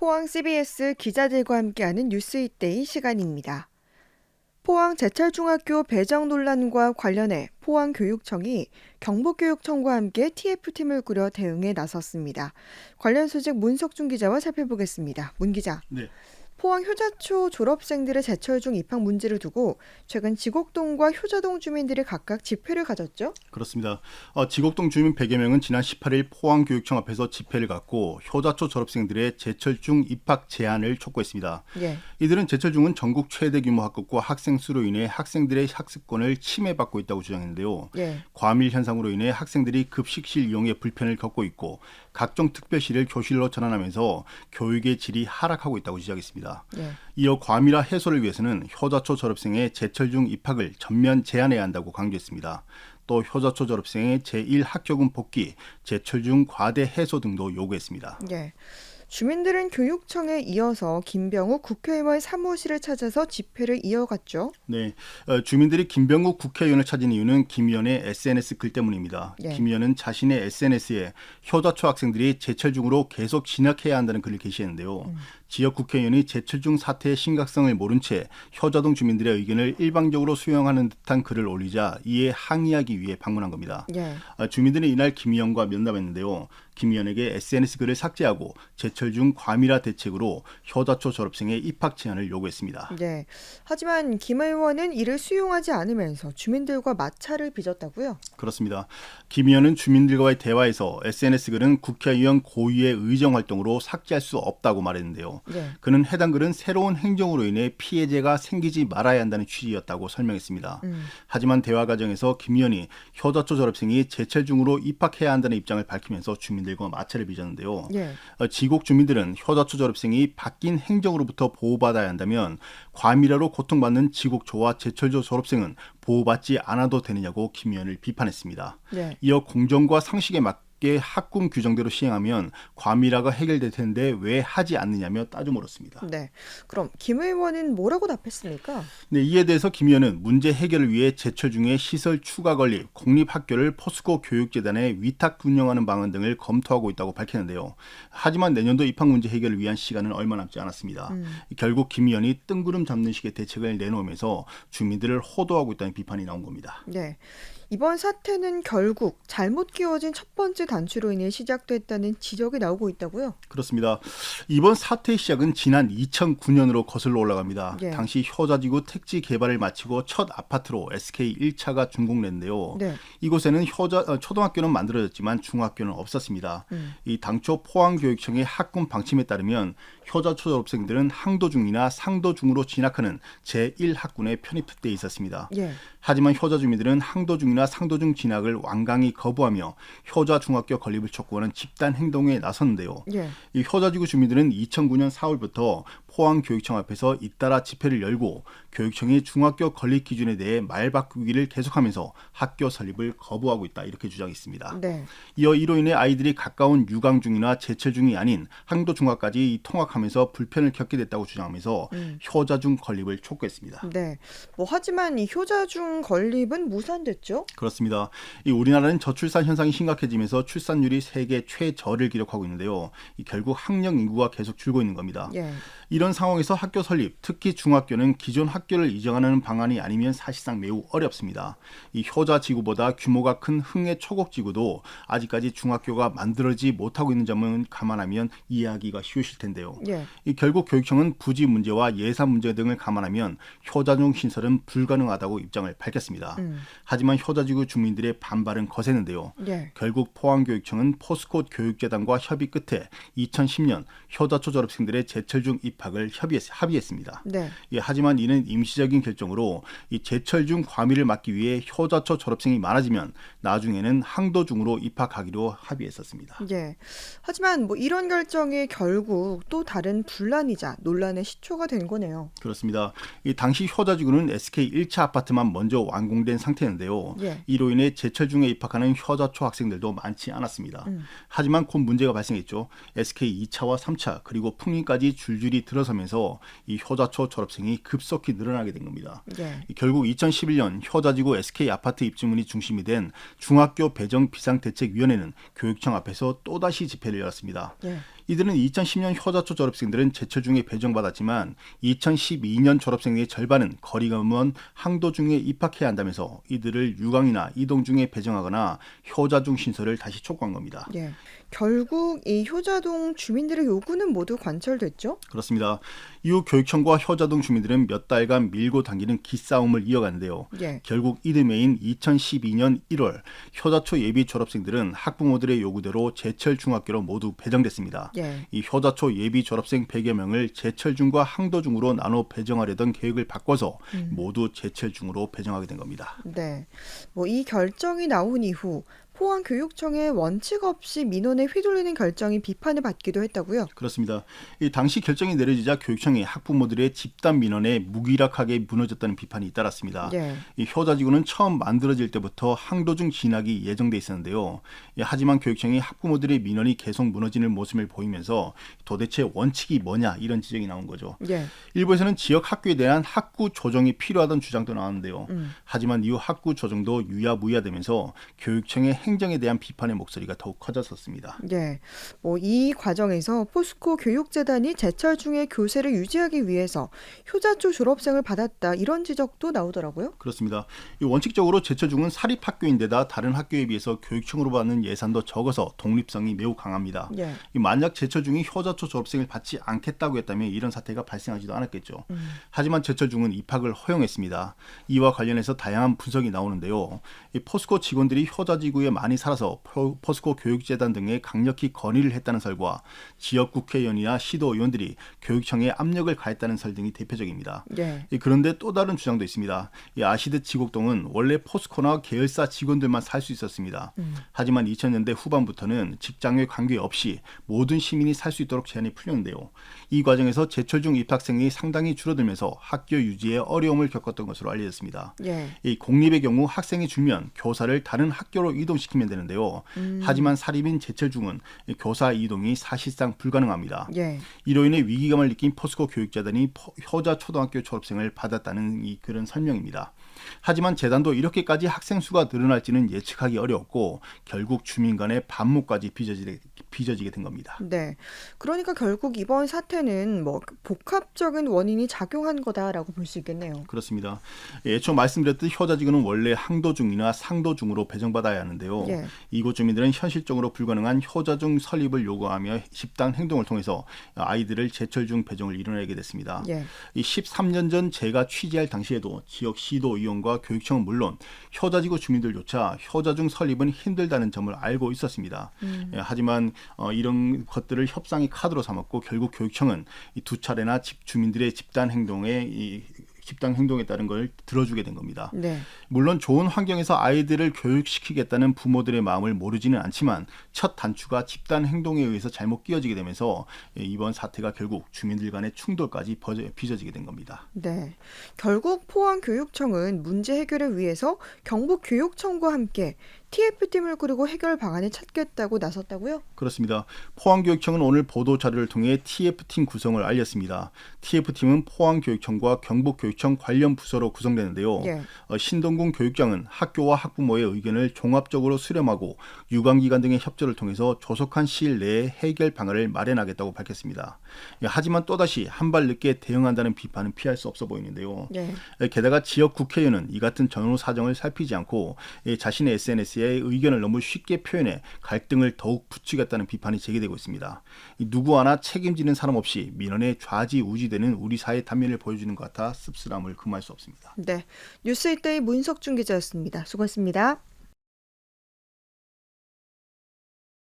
포항 CBS 기자들과 함께하는 뉴스잇데이 시간입니다. 포항 제철중학교 배정 논란과 관련해 포항교육청이 경북교육청과 함께 TF팀을 꾸려 대응에 나섰습니다. 관련 소식 문석준 기자와 살펴보겠습니다. 문 기자. 네, 포항 효자초 졸업생들의 제철중 입학 문제를 두고 최근 지곡동과 효자동 주민들이 각각 집회를 가졌죠? 그렇습니다. 지곡동 주민 100여 명은 지난 18일 포항교육청 앞에서 집회를 갖고 효자초 졸업생들의 제철중 입학 제한을 촉구했습니다. 예. 이들은 제철중은 전국 최대 규모 학급과 학생 수로 인해 학생들의 학습권을 침해받고 있다고 주장했는데요. 예. 과밀 현상으로 인해 학생들이 급식실 이용에 불편을 겪고 있고 각종 특별실을 교실로 전환하면서 교육의 질이 하락하고 있다고 지적했습니다. 예. 이어 과밀화 해소를 위해서는 효자초 졸업생의 제철중 입학을 전면 제한해야 한다고 강조했습니다. 또 효자초 졸업생의 제1학교금 복귀, 제철중 과대 해소 등도 요구했습니다. 예. 주민들은 교육청에 이어서 김병욱 국회의원 사무실을 찾아서 집회를 이어갔죠. 네, 주민들이 김병국 국회의원을 찾은 이유는 김 의원의 SNS 글 때문입니다. 예. 김 의원은 자신의 SNS에 효자초 학생들이 제철중으로 계속 진학해야 한다는 글을 게시했는데요. 지역 국회의원이 제철중 사태의 심각성을 모른 채 효자동 주민들의 의견을 일방적으로 수용하는 듯한 글을 올리자 이에 항의하기 위해 방문한 겁니다. 예. 주민들은 이날 김 의원과 면담했는데요. 김 의원에게 SNS 글을 삭제하고 제철중 과밀화 대책으로 효자초 졸업생의 입학 제한을 요구했습니다. 네. 하지만 김 의원은 이를 수용하지 않으면서 주민들과 마찰을 빚었다고요? 그렇습니다. 김 의원은 주민들과의 대화에서 SNS 글은 국회의원 고유의 의정 활동으로 삭제할 수 없다고 말했는데요. 네. 그는 해당 글은 새로운 행정으로 인해 피해자가 생기지 말아야 한다는 취지였다고 설명했습니다. 하지만 대화 과정에서 김 의원이 효자초 졸업생이 제철중으로 입학해야 한다는 입장을 밝히면서 주민들과 마찰을 빚었는데요. 예. 지곡 주민들은 효자초 졸업생이 바뀐 행정으로부터 보호받아야 한다면 과밀화로 고통받는 지곡초와 제철조 졸업생은 보호받지 않아도 되느냐고 김 의원을 비판했습니다. 네. 이어 공정과 상식에 맞게 학군 규정대로 시행하면 과밀화가 해결될 텐데 왜 하지 않느냐며 따져 물었습니다. 네. 그럼 김 의원은 뭐라고 답했습니까? 네, 이에 대해서 김 의원은 문제 해결을 위해 제철 중에 시설 추가 건립, 공립학교를 포스코 교육재단에 위탁 운영하는 방안 등을 검토하고 있다고 밝혔는데요. 하지만 내년도 입학 문제 해결을 위한 시간은 얼마 남지 않았습니다. 결국 김 의원이 뜬구름 잡는 식의 대책을 내놓으면서 주민들을 호도하고 있다는 비판이 나온 겁니다. 네. 이번 사태는 결국 잘못 끼워진 첫 번째 단추로 인해 시작됐다는 지적이 나오고 있다고요? 그렇습니다. 이번 사태의 시작은 지난 2009년으로 거슬러 올라갑니다. 예. 당시 효자지구 택지 개발을 마치고 첫 아파트로 SK 1차가 준공됐는데요. 네. 이곳에는 초등학교는 만들어졌지만 중학교는 없었습니다. 이 당초 포항교육청의 학군 방침에 따르면 효자초 졸업생들은 항도중이나 상도중으로 진학하는 제1학군에 편입돼 있었습니다. 예. 하지만 효자 주민들은 항도중이나 상도중 진학을 완강히 거부하며 효자 중학교 건립을 촉구하는 집단 행동에 나섰는데요. 예. 이 효자지구 주민들은 2009년 4월부터 포항교육청 앞에서 잇따라 집회를 열고 교육청이 중학교 건립 기준에 대해 말 바꾸기를 계속하면서 학교 설립을 거부하고 있다 이렇게 주장했습니다. 네. 이어 이로 인해 아이들이 가까운 유강중이나 제철중이 아닌 항도중학까지 통학하면서 불편을 겪게 됐다고 주장하면서 효자중 건립을 촉구했습니다. 네. 하지만 이 효자중 건립은 무산됐죠? 그렇습니다. 이 우리나라는 저출산 현상이 심각해지면서 출산율이 세계 최저를 기록하고 있는데요. 결국 학령 인구가 계속 줄고 있는 겁니다. 예. 이런 상황에서 학교 설립, 특히 중학교는 기존 학교를 이전하는 방안이 아니면 사실상 매우 어렵습니다. 이 효자 지구보다 규모가 큰 흥해 초곡 지구도 아직까지 중학교가 만들어지지 못하고 있는 점은 감안하면 이해하기가 쉬우실 텐데요. 예. 이 결국 교육청은 부지 문제와 예산 문제 등을 감안하면 효자중 신설은 불가능하다고 입장을 밝혔습니다. 하지만 효자지구 주민들의 반발은 거세는데요. 예. 결국 포항교육청은 포스코 교육재단과 협의 끝에 2010년 효자초 졸업생들의 제철중 입학을 합의했습니다. 네. 하지만 이는 임시적인 결정으로 이 제철중 과밀을 막기 위해 효자초 졸업생이 많아지면 나중에는 항도중으로 입학하기로 합의했었습니다. 예. 하지만 이런 결정이 결국 또 다른 분란이자 논란의 시초가 된 거네요. 그렇습니다. 이 당시 효자지구는 SK 1차 아파트만 먼저 완공된 상태였는데요. 예. 이로 인해 제철중에 입학하는 효자초 학생들도 많지 않았습니다. 하지만 곧 문제가 발생했죠. SK 2차와 3차 그리고 풍림까지 줄줄이 들어서 들어서면서 이 효자초 졸업생이 급속히 늘어나게 된 겁니다. 예. 결국 2011년 효자지구 SK 아파트 입주문이 중심이 된 중학교 배정 비상대책위원회는 교육청 앞에서 또다시 집회를 열었습니다. 예. 이들은 2010년 효자초 졸업생들은 제철 중에 배정받았지만 2012년 졸업생의 절반은 거리가 먼 항도 중에 입학해야 한다면서 이들을 유강이나 이동 중에 배정하거나 효자중 신설을 다시 촉구한 겁니다. 예. 결국 이 효자동 주민들의 요구는 모두 관철됐죠? 그렇습니다. 이후 교육청과 효자동 주민들은 몇 달간 밀고 당기는 기싸움을 이어가는데요. 예. 결국 이듬해인 2012년 1월 효자초 예비 졸업생들은 학부모들의 요구대로 제철중학교로 모두 배정됐습니다. 예. 이 효자초 예비 졸업생 100여 명을 제철중과 항도중으로 나눠 배정하려던 계획을 바꿔서 모두 제철중으로 배정하게 된 겁니다. 네. 뭐 이 결정이 나온 이후 포항교육청의 원칙 없이 민원에 휘둘리는 결정이 비판을 받기도 했다고요? 그렇습니다. 이 당시 결정이 내려지자 교육청이 학부모들의 집단 민원에 무기력하게 무너졌다는 비판이 잇따랐습니다. 예. 이 효자지구는 처음 만들어질 때부터 항도중 진학이 예정돼 있었는데요. 하지만 교육청이 학부모들의 민원이 계속 무너지는 모습을 보이면서 도대체 원칙이 뭐냐 이런 지적이 나온 거죠. 예. 일부에서는 지역 학교에 대한 학구 조정이 필요하다는 주장도 나왔는데요. 하지만 이후 학구 조정도 유야무야되면서 교육청의 행정에 대한 비판의 목소리가 더욱 커졌었습니다. 예. 뭐 이 과정에서 포스코 교육재단이 제철 중에 교세를 유지하기 위해서 효자초 졸업생을 받았다 이런 지적도 나오더라고요. 그렇습니다. 원칙적으로 제철중은 사립학교인데다 다른 학교에 비해서 교육청으로 받는 예산도 적어서 독립성이 매우 강합니다. 예. 만약 제철중이 효자초 졸업생을 받지 않겠다고 했다면 이런 사태가 발생하지도 않았겠죠. 하지만 제철중은 입학을 허용했습니다. 이와 관련해서 다양한 분석이 나오는데요. 이 포스코 직원들이 효자지구에 많이 살아서 포스코 교육재단 등에 강력히 건의를 했다는 설과 지역 국회의원이나 시도의원들이 교육청에 압력을 가했다는 설 등이 대표적입니다. 예. 그런데 또 다른 주장도 있습니다. 이 아시드 지곡동은 원래 포스코나 계열사 직원들만 살 수 있었습니다. 하지만 2000년대 후반부터는 직장에 관계없이 모든 시민이 살 수 있도록 제한이 풀렸는데요. 이 과정에서 제철중 입학생이 상당히 줄어들면서 학교 유지에 어려움을 겪었던 것으로 알려졌습니다. 예. 이 공립의 경우 학생이 줄면 교사를 다른 학교로 이동시키면 되는데요. 하지만 사립인 제철중은 교사 이동이 사실상 불가능합니다. 예. 이로 인해 위기감을 느낀 포스코 교육재단이 효자 초등학교 졸업생을 받았다는 그런 설명입니다. 하지만 재단도 이렇게까지 학생 수가 늘어날지는 예측하기 어려웠고 결국 주민 간의 반목까지 빚어지게 된 겁니다. 네. 그러니까 결국 이번 사태는 뭐 복합적인 원인이 작용한 거다라고 볼 수 있겠네요. 그렇습니다. 애초 말씀드렸듯 효자지구는 원래 항도중이나 상도중으로 배정받아야 하는데요. 예. 이곳 주민들은 현실적으로 불가능한 효자중 설립을 요구하며 집단 행동을 통해서 아이들을 제철중 배정을 이뤄내게 됐습니다. 예. 이 13년 전 제가 취재할 당시에도 지역 시도의원과 교육청은 물론 효자지구 주민들조차 효자중 설립은 힘들다는 점을 알고 있었습니다. 하지만 이런 것들을 협상의 카드로 삼았고 결국 교육청은 이 두 차례나 주민들의 집단 행동에 따른 걸 들어주게 된 겁니다. 네. 물론 좋은 환경에서 아이들을 교육시키겠다는 부모들의 마음을 모르지는 않지만 첫 단추가 집단 행동에 의해서 잘못 끼워지게 되면서 이번 사태가 결국 주민들 간의 충돌까지 빚어지게 된 겁니다. 네. 결국 포항교육청은 문제 해결을 위해서 경북교육청과 함께 TF팀을 꾸리고 해결 방안을 찾겠다고 나섰다고요? 그렇습니다. 포항교육청은 오늘 보도 자료를 통해 TF팀 구성을 알렸습니다. TF팀은 포항교육청과 경북교육청 관련 부서로 구성되는데요. 예. 신동군 교육장은 학교와 학부모의 의견을 종합적으로 수렴하고 유관기관 등의 협조를 통해서 조속한 시일 내에 해결 방안을 마련하겠다고 밝혔습니다. 하지만 또다시 한 발 늦게 대응한다는 비판은 피할 수 없어 보이는데요. 예. 게다가 지역 국회의원은 이 같은 전후 사정을 살피지 않고 자신의 SNS에 의견을 너무 쉽게 표현해 갈등을 더욱 부추겼다는 비판이 제기되고 있습니다. 누구 하나 책임지는 사람 없이 민원에 좌지우지되는 우리 사회 단면을 보여주는 것 같아 씁쓸함을 금할 수 없습니다. 네. 뉴스이데이 문석준 기자였습니다. 수고했습니다.